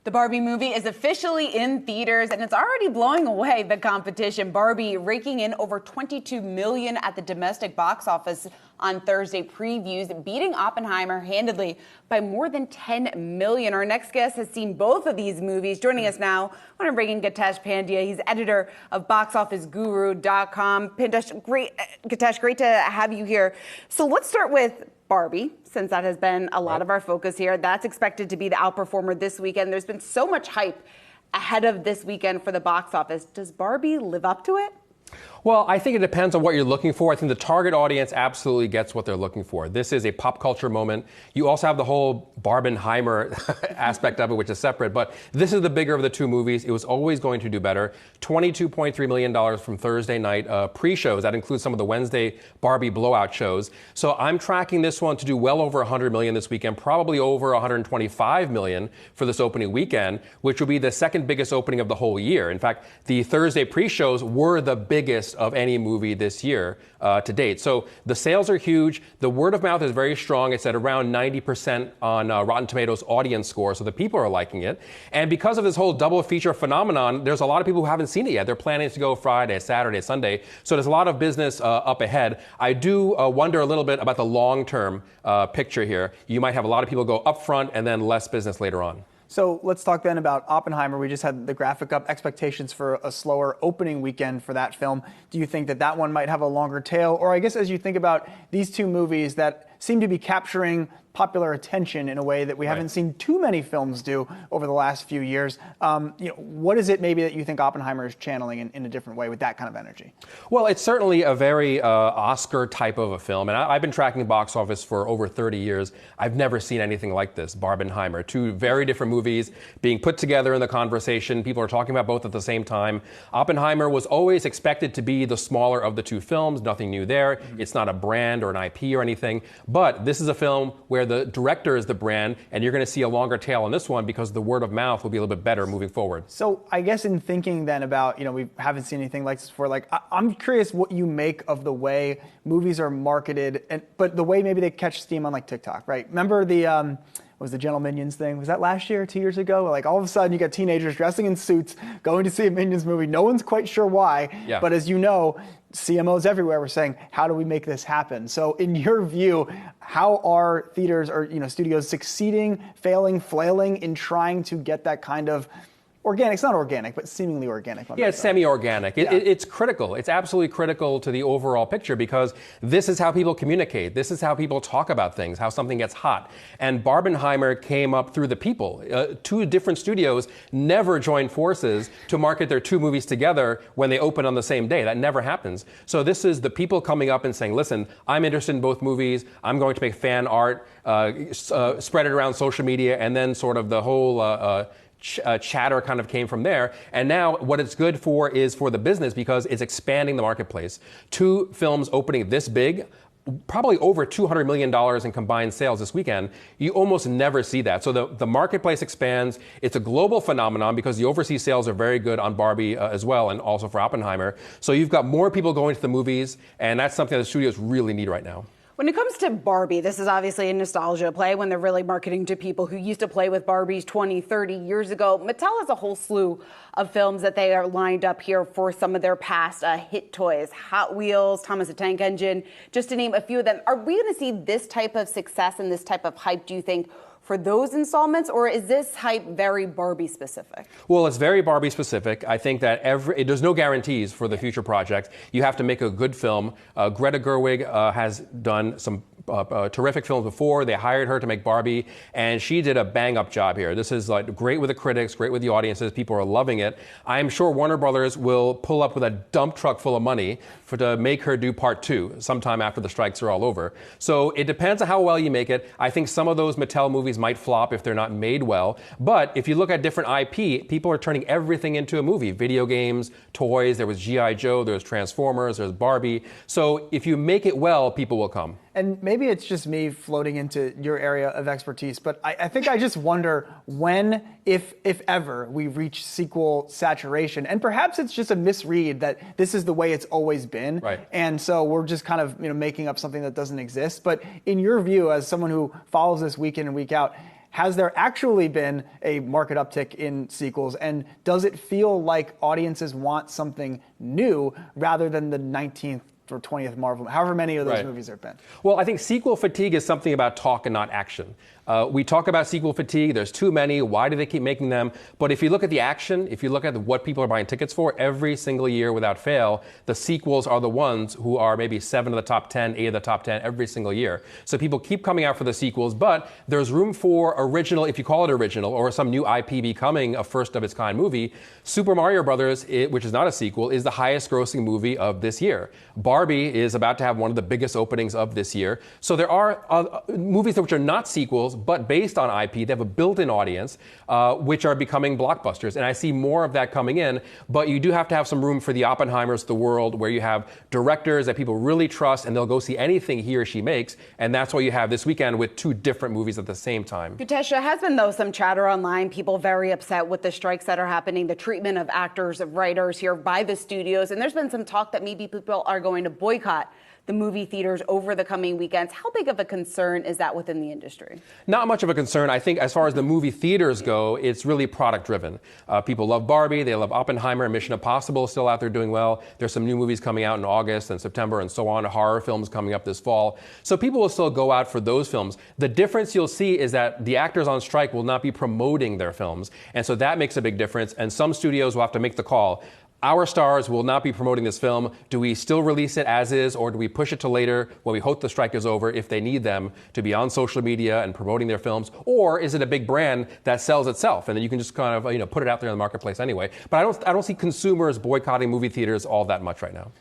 The Barbie movie is officially in theaters, and it's already blowing away the competition. Barbie raking in over $22 million at the domestic box office on Thursday previews, beating Oppenheimer handedly by more than $10 million. Our next guest has seen both of these movies. Joining us now, I want to bring in Gitesh Pandya. He's editor of BoxOfficeGuru.com. Gitesh, great to have you here. So let's start with Barbie, since that has been a lot of our focus here. That's expected to be the outperformer this weekend. There's been so much hype ahead of this weekend for the box office. Does Barbie live up to it? Well, I think it depends on what you're looking for. I think the target audience absolutely gets what they're looking for. This is a pop culture moment. You also have the whole Barbenheimer aspect of it, which is separate. But this is the bigger of the two movies. It was always going to do better. $22.3 million from Thursday night pre-shows. That includes some of the Wednesday Barbie blowout shows. So I'm tracking this one to do well over $100 million this weekend, probably over $125 million for this opening weekend, which will be the second biggest opening of the whole year. In fact, the Thursday pre-shows were the biggest of any movie this year to date. So the sales are huge. The word of mouth is very strong. It's at around 90% on Rotten Tomatoes audience score, so the people are liking it. And because of this whole double feature phenomenon, there's a lot of people who haven't seen it yet. They're planning to go Friday, Saturday, Sunday. So there's a lot of business up ahead. I do wonder a little bit about the long-term picture here. You might have a lot of people go up front and then less business later on. So let's talk then about Oppenheimer. We just had the graphic up, expectations for a slower opening weekend for that film. Do you think that that one might have a longer tail? Or I guess as you think about these two movies that seem to be capturing popular attention in a way that we haven't seen too many films do over the last few years. What is it maybe that you think Oppenheimer is channeling in a different way with that kind of energy? Well, it's certainly a very Oscar type of a film. And I've been tracking the box office for over 30 years. I've never seen anything like this, Barbenheimer. Two very different movies being put together in the conversation. People are talking about both at the same time. Oppenheimer was always expected to be the smaller of the two films. Nothing new there. It's not a brand or an IP or anything. But this is a film where the director is the brand, and you're going to see a longer tail on this one because the word of mouth will be a little bit better moving forward. So I guess in thinking then about, we haven't seen anything like this before, I'm curious what you make of the way movies are marketed, but the way maybe they catch steam on TikTok, right? Remember the was the Gentle Minions thing? Was that last year, 2 years ago? All of a sudden you got teenagers dressing in suits, going to see a Minions movie. No one's quite sure why, but as you know, CMOs everywhere were saying, how do we make this happen? So in your view, how are theaters or studios succeeding, failing, flailing in trying to get that kind of organic? It's not organic, but seemingly organic. Yeah, it's semi-organic. It's critical. It's absolutely critical to the overall picture because this is how people communicate. This is how people talk about things, how something gets hot. And Barbenheimer came up through the people. Two different studios never joined forces to market their two movies together when they open on the same day. That never happens. So this is the people coming up and saying, listen, I'm interested in both movies. I'm going to make fan art, spread it around social media, and then sort of the whole chatter kind of came from there. And now what it's good for is for the business because it's expanding the marketplace. Two films opening this big, probably over $200 million in combined sales this weekend. You almost never see that. So the marketplace expands. It's a global phenomenon because the overseas sales are very good on Barbie as well, and also for Oppenheimer. So you've got more people going to the movies, and that's something that the studios really need right now. When it comes to Barbie, this is obviously a nostalgia play when they're really marketing to people who used to play with Barbies 20, 30 years ago. Mattel has a whole slew of films that they are lined up here for some of their past hit toys. Hot Wheels, Thomas the Tank Engine, just to name a few of them. Are we going to see this type of success and this type of hype, do you think, for those installments, or is this hype very Barbie specific? Well, it's very Barbie specific. I think that there's no guarantees for the future project. You have to make a good film. Greta Gerwig has done some terrific films before. They hired her to make Barbie, and she did a bang-up job here. This is great with the critics, great with the audiences. People are loving it. I'm sure Warner Brothers will pull up with a dump truck full of money to make her do part 2 sometime after the strikes are all over. So it depends on how well you make it. I think some of those Mattel movies might flop if they're not made well. But if you look at different IP, people are turning everything into a movie. Video games, toys, there was G.I. Joe, there's Transformers, there's Barbie. So if you make it well, people will come. And maybe it's just me floating into your area of expertise, but I think I just wonder when, if ever, we reach sequel saturation. And perhaps it's just a misread that this is the way it's always been. Right. And so we're just kind of making up something that doesn't exist. But in your view, as someone who follows this week in and week out, Has there actually been a market uptick in sequels? And does it feel like audiences want something new rather than the 19th or 20th Marvel, however many of those movies there have been? Well, I think sequel fatigue is something about talk and not action. We talk about sequel fatigue. There's too many. Why do they keep making them? But if you look at the action, if you look at what people are buying tickets for, every single year without fail, the sequels are the ones who are maybe 7 of the top 10, 8 of the top 10 every single year. So people keep coming out for the sequels, but there's room for original, if you call it original, or some new IP becoming a first of its kind movie. Super Mario Brothers, which is not a sequel, is the highest grossing movie of this year. Barbie is about to have one of the biggest openings of this year. So there are movies which are not sequels, but based on IP. They have a built-in audience, which are becoming blockbusters. And I see more of that coming in, but you do have to have some room for the Oppenheimers of the world, where you have directors that people really trust, and they'll go see anything he or she makes. And that's what you have this weekend with 2 different movies at the same time. Gutesh, there has been, though, some chatter online, people very upset with the strikes that are happening, the treatment of actors, of writers here by the studios. And there's been some talk that maybe people are going to boycott the movie theaters over the coming weekends. How big of a concern is that within the industry? Not much of a concern. I think as far as the movie theaters go, it's really product driven. People love Barbie, they love Oppenheimer, Mission Impossible is still out there doing well. There's some new movies coming out in August and September and so on, horror films coming up this fall. So people will still go out for those films. The difference you'll see is that the actors on strike will not be promoting their films. And so that makes a big difference. And some studios will have to make the call. Our stars will not be promoting this film. Do we still release it as is, or do we push it to later when we hope the strike is over if they need them to be on social media and promoting their films? Or is it a big brand that sells itself, and then you can just kind of put it out there in the marketplace anyway? But I don't see consumers boycotting movie theaters all that much right now.